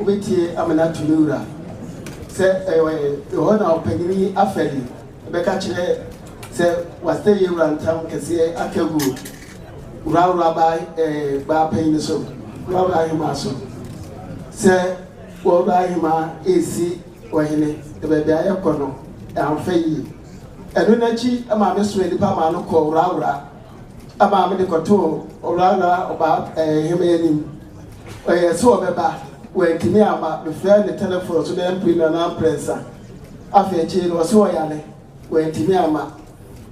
ubeti amana tunura se hona opanyini afeli beka kire se waste yewra ntam kese akagu Worrawora ba pain so Worrawora hima so se Worrawora hima esi ohene bebe ayekono amfayi enu nachi ama meso edipa ma no ko Worrawora ama me de koto Worrawora oba hima yanim so obeba wentimi ama the friend the telephone so dem pin na pressa afechi no so yale wentimi ama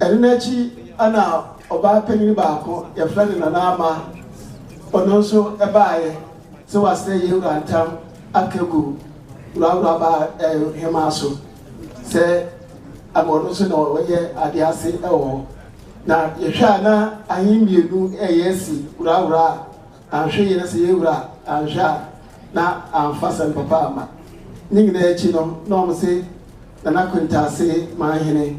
enu nachi ana oba panyin baako ya friend na ama ono so ebaaye so wase yewra ntam akagu Worrawora ba hema so se amono so no oye adiase ewo na yehwa na ahimienu eyesi Worrawora anhwe yene se yewra anhwa na amfasa papa ama ningina echi no no mse na nakuntase mahene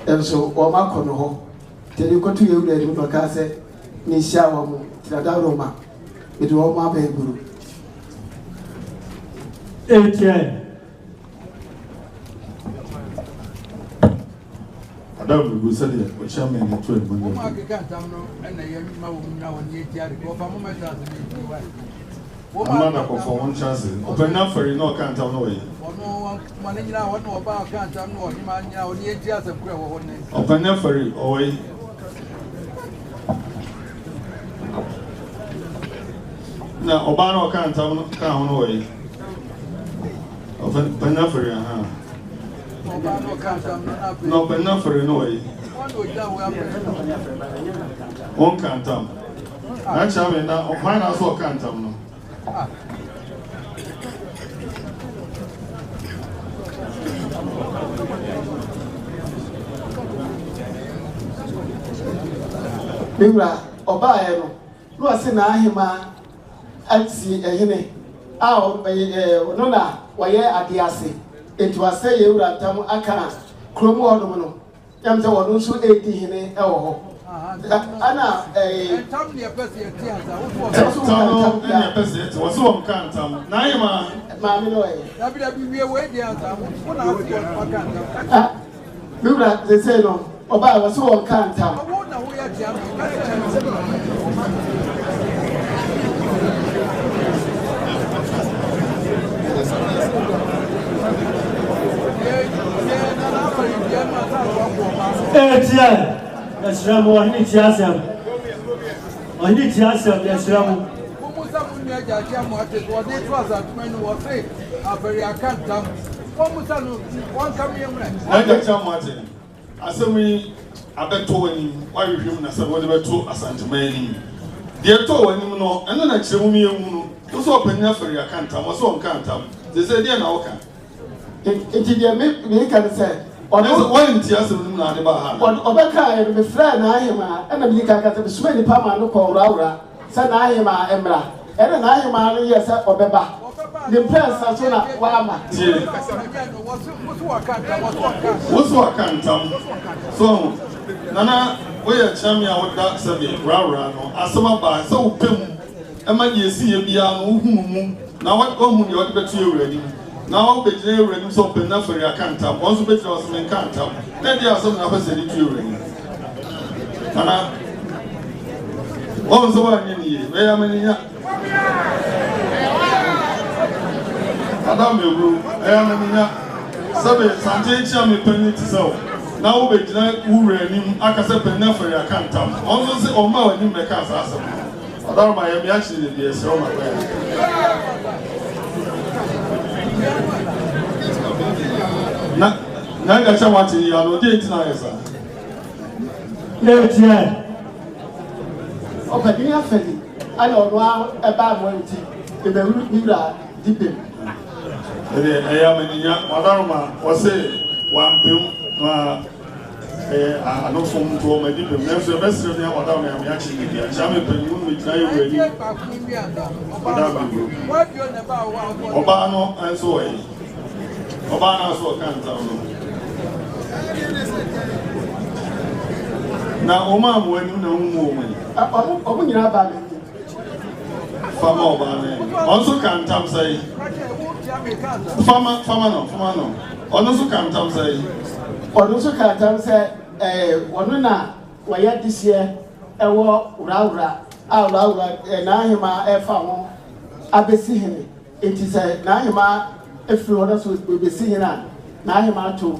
enso o makono ho tele ko tu yewra edu no ka se ni sha wo mu tiradaro edu o ma ba eguru Etienne Adam go say the chairman in 12 months. I can't tell no and I am now on the etiare go for moment as I'm not for one chance. Open up for no can't tell no way. No one now what no about can't tell no man now the etiare of grow. Open up for it away. Now Obano can't tell no way. Open up for it, huh? No, but not for no way. One can't tell. Actually, now mine also can't tell no. Bibra obaye no ase na ahema ansi ehene no na waye adiase enti wase yewra ntam aka kromo odom no yam se wodo so edi hene ewo ho ana tam ne pese etiasa ne pese was one can't tell. Na hima ma me no e da bi we dey answer wo na afi can't Bibra they say no oba was one can't tell. wo na wo ya dia Etienne Esramu ohini tiasem ohini tiasem Esramu Musa munya jaja mo ate wo dey to Asanteman wo say aberi akantam wo musa no won kam yemre na jaja mo ate asemi abeto wani wa hwehwem na se wo de beto Asanteman ni de to wani no eno na kiremu mi emu no so opanya feri akantam wo so onkantam ze se de na woka enti de me kan say ono one tiasem na de ba ha obeka e me fra na ahema na bi ka ka suma ni pa ma no ko Worrawora sa na ahema emra ene na ahema no ye sa obeba the prince so na wa ama woso akantam so nana we ya chamia woda sabi Worrawora no asema ba se upem e ma ye si ye bia no humu na what go mu ye what betu ewrani na wo bejire ewrani so open na feri akantam won so bejire was men kantam na dia asem na fa se di tu ewrani nana won so wa ni ye we ya meninya Adam ebru e ya meninya sabe sante chia me penity so na wo bejire ewrani akase pen na feri akantam won so se o ma wani me ka asasem Adam ma ye mi a chi de se o ma kwa na ga cha wati ya no de tina yesa Etienne opanyini afeli ana ono eba mo nti e be wura dipe ede ya meninya wadaruma wose wampem na anofom to ma dipe na so be sire ya wadaruma ya me achi ni ya cha me penyu me tina ye wani wadaruma oba no anso we oba na so kanta no na oma mo anu na umu o mani omu nyina ba me Farmer also can tam say. Farmer no. Also can tam say. Also can tam say. One na why this year. Worrawora. Worrawora. Na hima efa abesi hene. It is a na hima efloda so be see hena. Na hima to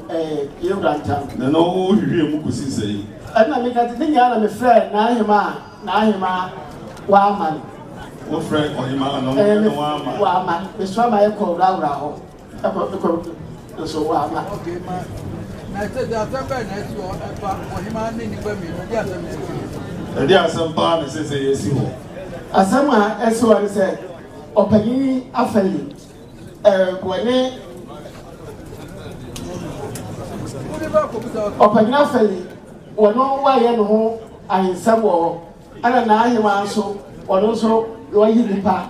Yoranta. Na no hwie mu kusi say. Ana me ka tin ya na me friend na hima wa man. Wo friend o hima no wa man. Wa man. Me so ma e ko Worrawora ho. E so wa man. Okay man. Na say that somebody na so o hima ni ni ba mi dia some. Dia some pa me say yesi ho. Asama eso wa say opagini afeli wone opagini afeli wono wa ye no ho ahinsam wo ana na ahima so wono so wo yi nipa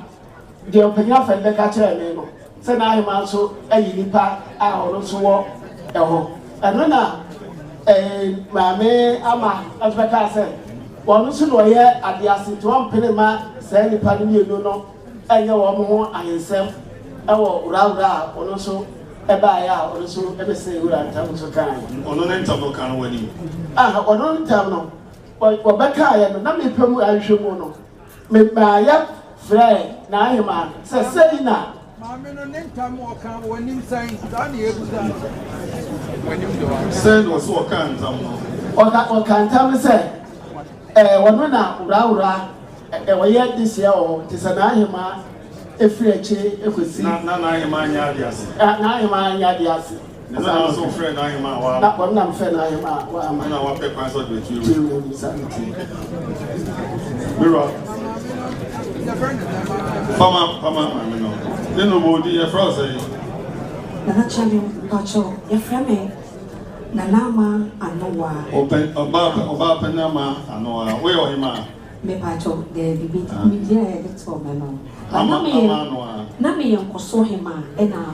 de opagini afeli be ka kire me no se na ahima so ayi nipa a wono so wo eho ano na maame ama asbeka se wono so no ye adiase to ampene ma se nipa no mienu no anya wo mo ahinsam ewo Worrawora ono so eba ya ono so ebe se Worrawora so kan ono ne ntamo kan wani ono ntam no wo beka ya no na me pemu ahwe mu no me ba ya frɛ na ahima se sei na maame no ne ntam o kan wani san da na ebuza wani do se no so kan ntam no o kan ntam se wono na Worrawora woyɛ this year o tisa na ahima efreche ekosi na ahima anya adiase na ahima anya adiase na so friend na ahima wa na kwa na mfe na ahima wa ama na wa pe kwan so de tu miro fama mami no nenu bodi e fro say na chami pacho ya frame na nama anowa open oba penama anowa we o hima me pacho de bibi mi dia e to me no na me yankoso hima e na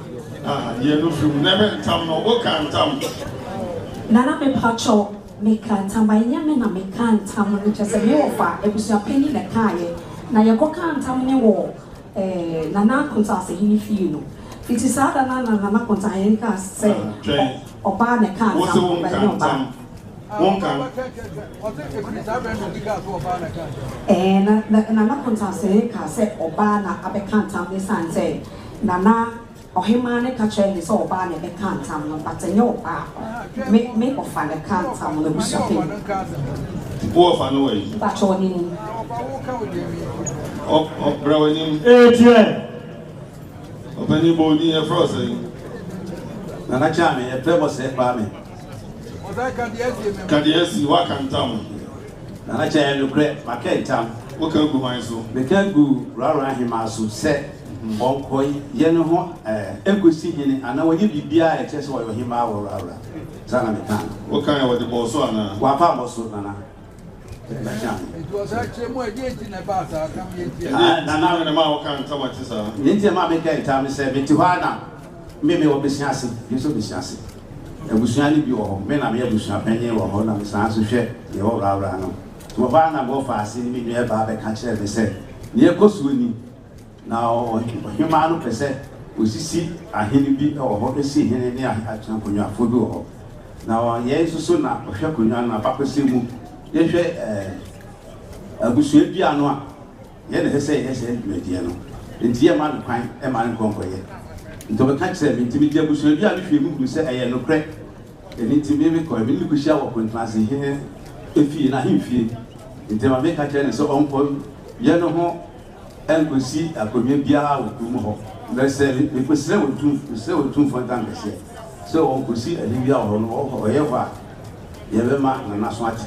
ye no fru never tam no wo kan tam na me pacho me kan tam ba nya me na me kan tam no chese me ofa ebusua pani na kaaye na ye ko kan tam ne wo na konta se hini fi no fiti sada na konta hen ka se oba ne kan tam ba no ba won kan na konta se ka se oba na abe kan tam ne san se na ohima ne ka che ni so oba ne be kan tam no but enye oba me ofa ne kan tam no busape wo fa no we ba cho ni o brawo ni tie opani bodi e fro say na chame e pebo se ba me kadiesi wa kan tam na cha e lukre ma ke tam wo kan gu man so me kan gu Worrawora hima so se bonkoi ye no ho ekosi hini ana wo ye bibia e chese wo hima Worrawora sana me kan wo kan e wo de bo so ana wa pa bo so na it was actually more agent na ba sa kam ye na ma wo kan tam atisa nti ma me kan tam se me ti ho ana me wo besiase yeso besiase ebusua ni bi wo ho me na me ebusua penye wo ho na me san so hwe ye Worrawora no to ba na go fa ase ni me nwe ba be ka kire me se ne ekosuo ni na o hima no pese osisi ahene bi wo ho esi hene ne atena konwa fo bi wo ho na o ye susu na hwe konwa na papese mu ye hwe abusua bi ano a ye ne hese dwedie no nti ye ma no kwan e ma no konkoye nto be ka kire me ntimi dia abusua bi a no hwe mu se eye no kre eni ntimi me ko me likushia wo kontase hene efi na himfie nti ma me ka kire ne so onko ye no ho enkosi akomie bia wo tum ho na se me kwesere wo tum fo dan bese so onkosi ali bia wo no ho ye fa ye be ma na so ati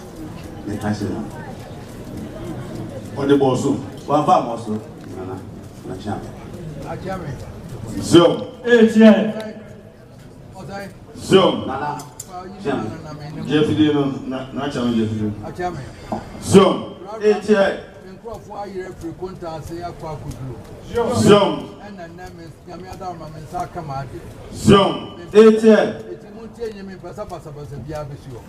ne ka se no o de bo so wa fa mo so na chame achame zoom tie ozai zoom na chame jefide no na chame jefide achame zoom tie for a year frequent as a quackudro. Zoom. And then Yamada Mamma Sakamati. Zoom. Tie. tie me pasa pasa bia besio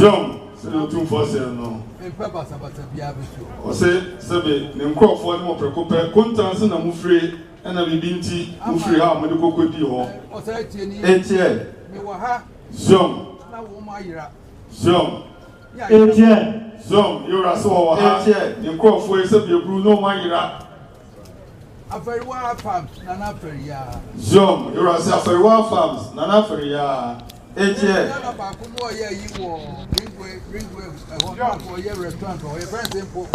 Jom se Otumfuo se no me pasa pasa bia besio o se sebe ne nkrofo ne mo prekope kontanse na mufre na bibinti mufre ha mo de kokodi ho o se tie ni Etie. me wa ha Jom na wo ma yira Jom Etie. Jom yora so wo ha ne nkrofo e sebe ebru no manyira Aferiwa farms na na feria Jom yora se Aferiwa farms na na feria Etie. na ba ko mo ye yi wo ringway ho ye restaurant o ye friends impo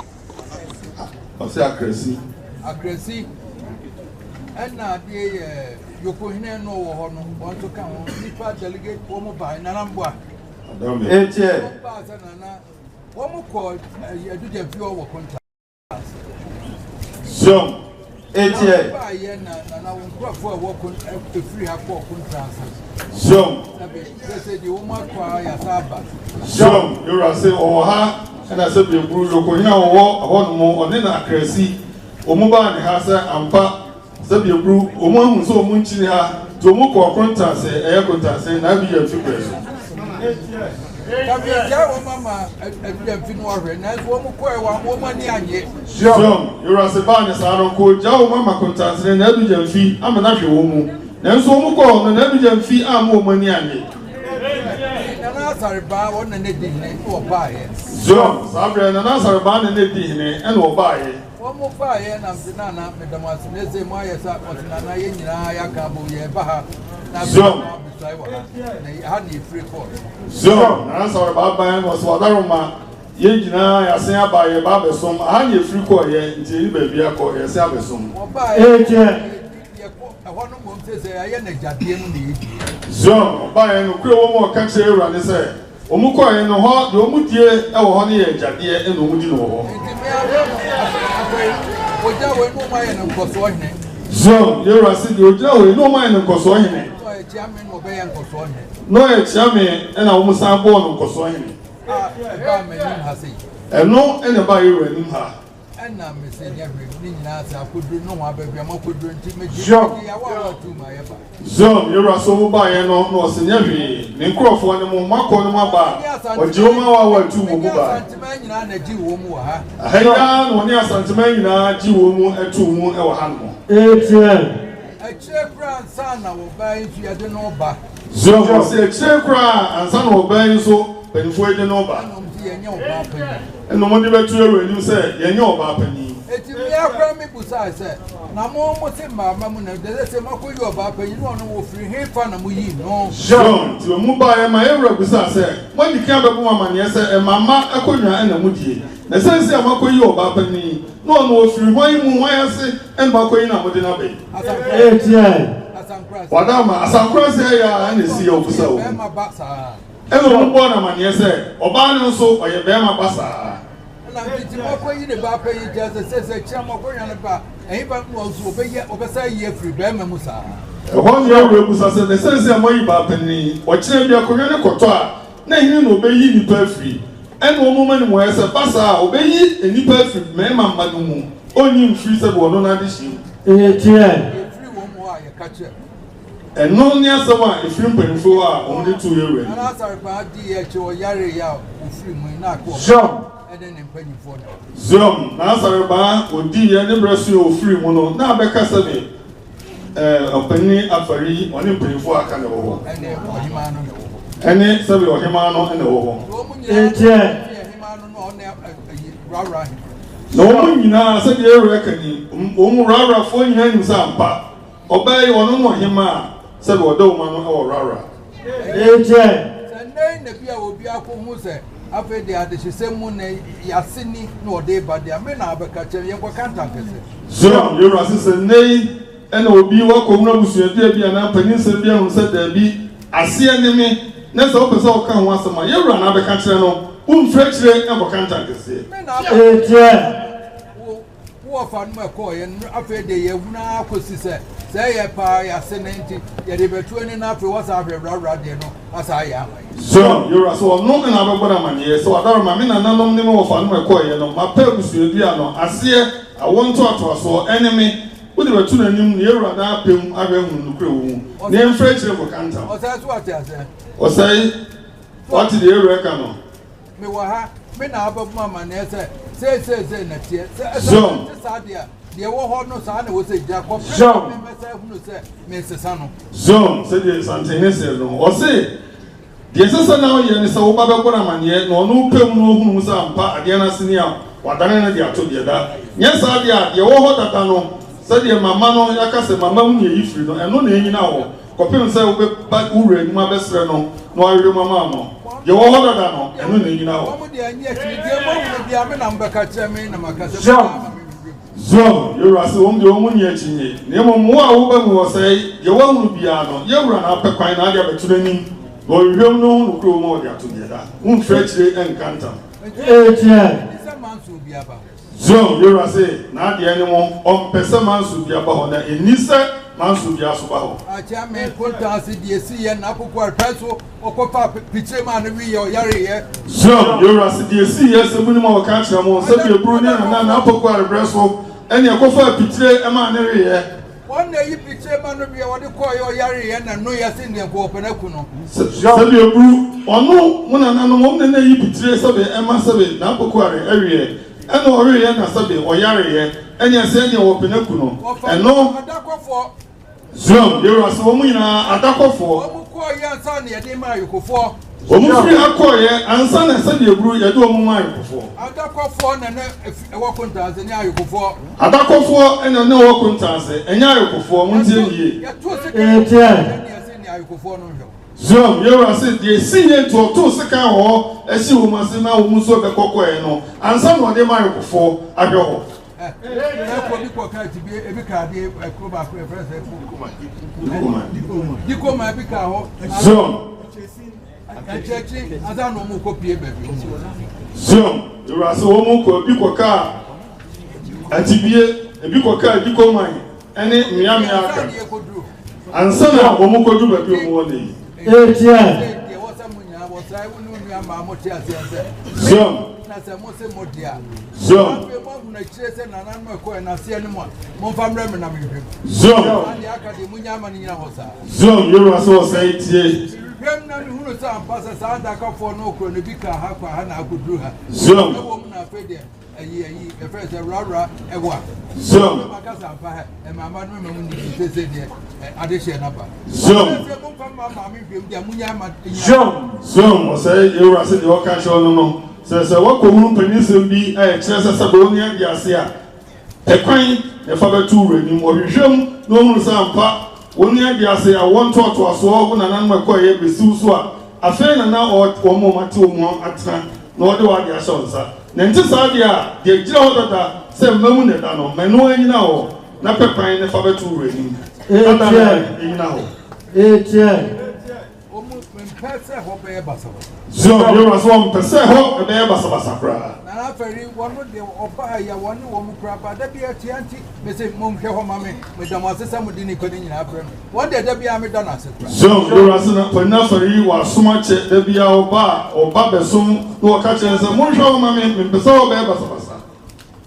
o se akresi na de yoko hine no wo ho no won to kan ho nipa delegate wo mo ba na namboa Etie. ba sa na wo mo ko eduja fi o wo contract Jom Etie. ba ye na wo krofo wo free ha ko contract Jom na be say di wo ma kwa ya saba Jom yora se o ha na sebe ebru loko hina wo ho no mo one na akresi o mo ba ne ha se ampa sebe ebru o mo hu so o mo nchiri ha to mo ko kontanse e kontanse na bi ya fi preso Kabi ja wo mama eduja fi no ahwe na so wo mo ko e wa wo mani anye Jom yora se ba ne sa ro ko ja o mama kontanse na bi ya fi amana hwe wo mu na so o mo ko na bi ya fi am o mani anye na sarba wo na ne di ne wo ba ye Jom sabre na sarba ne di ne e no ba ye wo mo ba ye na mtina na medamase ne ze mo aye sa otina na ye nyina ya ka bo ye ba ha na Jom na ha ni free court Jom na sarba ba no so adaroma ye nyina ya se aba ye ba besom ha ye free call ye nti ni ba bia ko ye se abesom wo ba ye Etie. ye ko ho no mo se aye na jadie no ni Jom ba ye no kure wo mo ka che ewra ne se o mu ko ye no ho de o mu die e wo ho ne ye jadie e no mu di no ho Oja we no ma ye no koso hene Jom ye ra se de oja we no ma ye no koso hene so e tia me no be ye koso hene no ye tia me e na wo mu san bo no koso hene ba me ni ha sei e no e ne ba ye ra nim ha na me se ni ahwe ni nyina sa kodru no wa babia ma kodru nti me ji Jom. ya wa tu ma ye ba Jom ye ra so mu ba ye no se nya hwe ne nkrofo ne mu makọ ne ma ba o ji o ma wa tu mu ba Asanteman nyina na ji wo mu wa ha ahaya no ne Asanteman nyina ji wo mu etu mu e wa ha no Etie. a che kra nsa na wo ba nsu ya de no ba Jom se che kra ansa no ba yin so penfo de no ba no mti ye nya wo ba pa eno mo de betu ewe ni se ye nya oba pani eti mi akra mi busa se na mo ti ma mu na de se makoyi oba pa no no wo free he fa na mo yi no Jom ti mu ba ye ma ewe busa se mo di kan be bu mama ne se e mama akonwa na mu die na sense e makoyi oba pani no no wo free ho yi mu ho ya se en makoyi na mo de na be Etie. Asankra wadama asankra se ya na si yo busa o be ma ba sa eno mo bo na ma ne se oba no so oye be ma basa na nti makoyi ne ba pa yi je se chia makoyi ne ba ehi ba no so be sa ye free be ma mu sa ho ne ewe busa se ne sense e mo yi ba pani o kire bia konwa ne koto a na hin no be yi ni pa free eno mo mani mo ese basa o be yi enipa free me ma ma no mu oni free se bo no na de shi Etie. free wo mu a ye ka che eno ni asama e free mpanfo a o de tu ewe na sarba di ye che o yare ya o free mu na ko Jom eden ne mpanyifo no Jom na sarba odi ye ne bresu o free mu no na be ka se be opani afari oni mpanfo aka ne wo ho ene ohima no ne wo ene se be ohima no ene wo ho wo mu nyina Etie. ohima no no ne rawra na o mu nyina se de ewe ka ni o mu rara fo nyina ni sampa obai ono no ohima se be odo ma no e wo rara Etie. sanai na bia obi akohu se afa de adehye mu na yaseni na ode ba de me na abeka che ye kwa kanta kese Jom yoro asese nei ena obi wa komuna busuade bia na panin se bia hu se da bi ase ne me na se opese o kan ho asema yoro na abeka kire no umfre kire e kwa kanta kese me na Etie. wo fa no ko ye afa de ye huna akosi se ye pa yaseni nti ye de betu ani na afa wasa abrawra de no asa ya Jom yoro so no na abegboda manie so adaro ma me na nanom ne me wo fa no ko ye no ma pa busuade no ase awonto atoaso enemy What the two and you rather pay I will crew. Name French of Canta. Or that's what I said. Or say, what did you reckon? Me wa me na above mama say next year. John. The war no son was a Jacob. John. Mr. Sano. John said the Asanteman or say, the sister now yen so Baba man yet, no pay no who's a part again as near what I did to the other. Yes, I did. The war that I know said your mamma no Yakasa, mamma, if you know, and no name now. Copy himself with back Uri, my best friend, no, I remember mamma. You all that I know, and no, you know. So, you're as one the woman yet in it. Never more open will say, you won't be out. You run up a quite other training, or you don't know who grow more together. Fetch the encounter. So, you're as a not the animal on Pessamans will be about that in Nisa, Mansu Yasubaho. I can't make contact with the sea and Apple Peso or Papa Pichema and we or Yari. So, you're as the sea, yes, a minimum country among Sabia Brunian and an Apple Bresso. And you go for a picture, a man area. One day you picture man will be what you call your Yari and no Yasin for Penecuno. Sabia Brew, or no, one and another woman, you picture Sabia and Masabi, Napoquari area, and no area and Sabi or Yari, and you send your Penecuno. And no, Zoom, you're a woman, a duck for. Your son, your name, you go for. Omufri akoye ansa na se de bru ye do omuma ayikofo adakofo na na wakontanse nya ayikofo adakofo ena na wakontanse enya ayikofo muntie nie ye to se nya ayikofo no hwo Zoom you are say the sinye to se kan ho esi wo mase na wo muso be kokoe no ansa na de ma ayikofo ahwe ho ko bi ko ka ti bi e bi ka de ko ba ko e frese dikoma bi ka ho Zoom as I know more copy, baby. So, you are so much a car. And TBA, a big car, you go mine. And it Miami and son of Omoko do baby one day. There was someone I was I will know my motor. So, that's a most motia. So, I chase and I'm not going to see anyone. Mon family, so, and the Academy Yaman in Hosa. So, you are so say. Who passes out for no chronobica, Hana could do her. So, no woman afraid a year, a first a rara, a one. So, and my mother said, addition number. So, say you are saying your catch on no. Says a walk on peninsula be a chance as a Bonia, Yasia. A quaint, a father two reading, or you show no one sampa. When you say I want to us all when an animal quiet with Susua, a fan and now or moment 2 more at time, nor do I show, sir. Nentis the jaw that said Moon at Dano, Mano now, Napapine the father two reading. So you was 1% hope and ever Sabasacra. Now, very one would be or buy a one woman crab, but that be a Tianti, Mrs. Mumke Mammy, with the Massa Mudini Codin in Abram. What did there be a Madonna? So you was for nothing, was so much there be our bar or Baba soon, no catches a Moncho Mammy, and so Baba.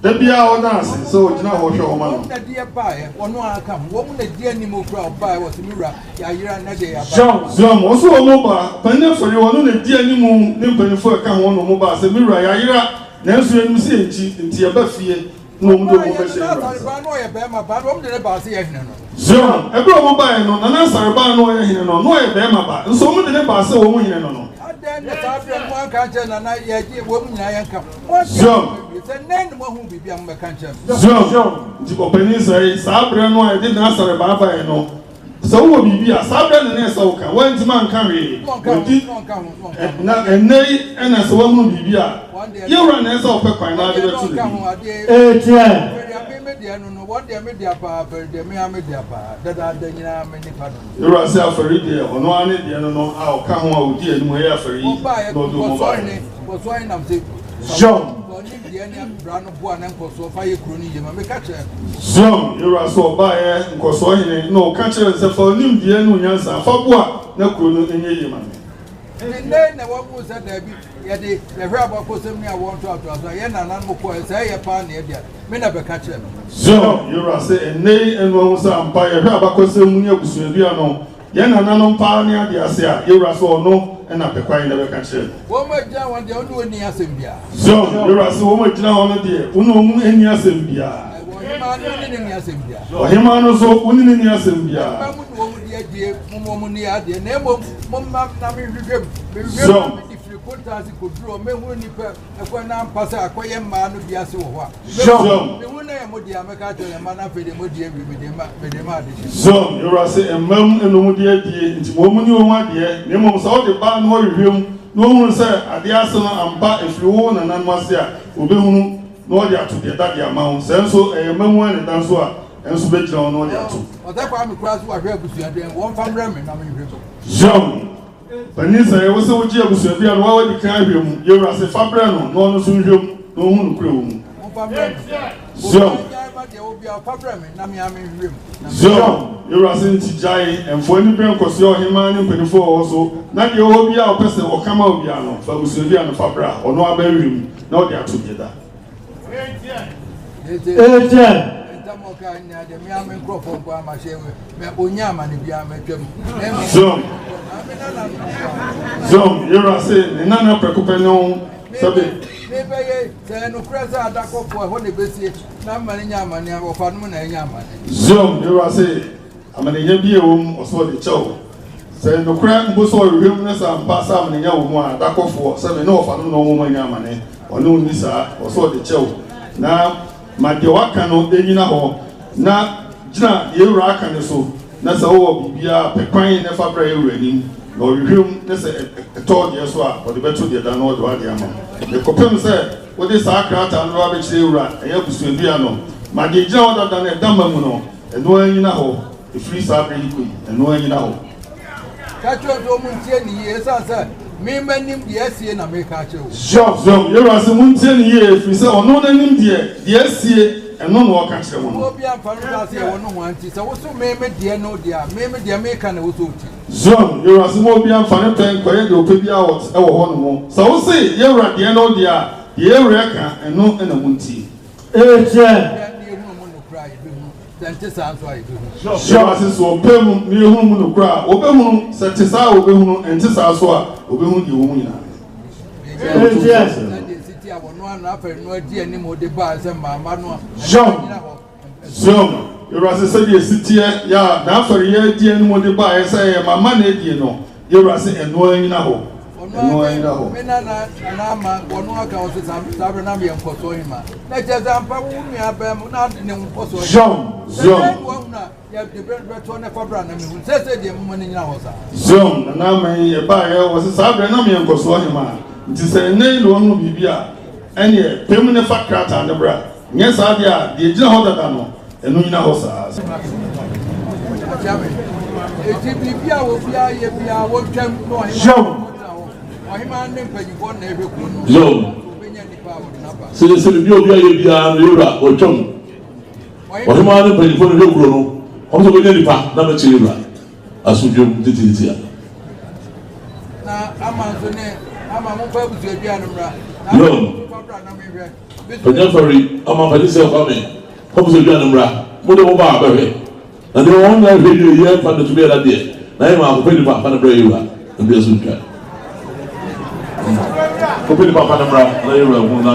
There be our dancing, so you know what your man. That dear buyer, or no, I come. What would the dear Nemo crowd buy was Mira, Yaira Nadia? Some also a mobile, Penny for you, only dear Nemo, Nimpen for a come on mobile, say Mira, Yaira, Nancy, and Missy, and Tia Buffy, no more. So, every mobile, no, and answer about no, a bema, and so many never say a woman, no. Then the one country and I yet woman I come. So, it's a name who be young country. So, the opening says, Sabra, no, I didn't answer about I know. So, will be a Sabra and a soca. When's man carry? And nay, and as a woman be here. You run as of a coin. What they made their power, they may have made their power. That are the many pardons. You are self a reader, or no one, you know how come out with you and we have for you. Was why I'm saying, John, the end brown of one and for so fire crony, and make catcher. So you are so by and Cosoine, no catcher, except for him, the end, for what? No crony in your man. then the one who said there be the rabbi was me I want to address I am an animal say a pan here me never catch him so you are saying nay and one was empire rabbi was no yen ananom pa ne ade ase a yewra so no na pekwan never catch him wo ma gina won de onu oni asem bia so yewra so wo ma gina won de uno mu eni asem bia Ohima no so unini ni asem bia. So so you are say emam eno de adie nti mo mu ni o mu ade ne mo so de ba no hwehwem no hu say ade ase no amba efiri wo na nan ase a obehunu no dia to the that amount so mamu and dan so a enso be jira no dia to o da kwa me kura so ahwe abusua den won famra me na me hwe jom panisa e wo se wo ji abusua bia no wa di kan hwe mu ye wura se fabra no no so hwe mu no hu no kura wo mu won famra jom jom ye wura se nti jai enfo ni ben kwose ohima ni mpanifo wo so na de wo bia o pese o kama o bia no fa abusua bia no fabra ono aba hwe mu na o dia to the Zom, you are saying, Nana Precopeno, Sabi. Zom, you are saying, I'm an Yabium or so the chow. Say no crack, Busso, Rumness and pass out in Yawma, Dako for 7 off, I don't know woman Yamane, or no Nisa, or so the chow. Now, my Dewakano, Edina Ho, na Jina, you rack and so. That's all Bibia, Pequine, never pray ready, nor room, that's a told yes, or the better than all the Wadiama. The Copem said, what is Akrat and Robert Shira, and help to Biano. My dear other than a Damamuno, and no one in a hole, the free Sabri, and no one in a hole. Catch your Domuntian years, I said. Me man him the SC and America. So you are some 10 years, we say, or no name dear, the SC and no more catch them. Will be a fantasy, I want one. So also maybe dear no dear, maybe the American also. So you are some more be a funny pen, quiet your baby out, our one more. So say, you are dear no dear, the America and no and a munti. Then this answer I do. So as is open near whom to cry, open satisfy open and this as well, open the woman. City, I will not offer no idea anymore. The bars and my manual. So you are a city, yeah, now for a year, dear, more the buy, say, my money, you know, you are saying, knowing in a hole. No, I know. And I'm one more account is Sabranami and Posoima. Let us have not in Poso. John, you have the bread return for Branham, who says the woman in our house. John, and now my buyer was a Sabranami and Posoima. It is a name one will be here. And a permanent fat crater and the bread. Yes, I did. The general Dano, and no in a house. John. Yo, c'est le bio bien Yura, au chum. On m'a demandé pour le chrono. On se connaît pas dans le Chira. À ce jour, de Titia. Yo, Penafari, I'm a Palisa family. Come to Janamra, Modo Barber. And the one I really hear from the together there. Now I'm going to put a brave and be a suit. Kopini papa namra na yura huna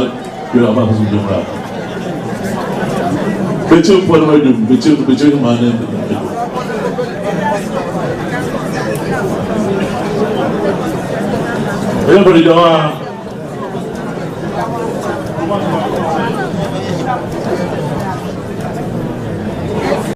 yura ba su jumra bechu po na dum bechu mane everybody jawa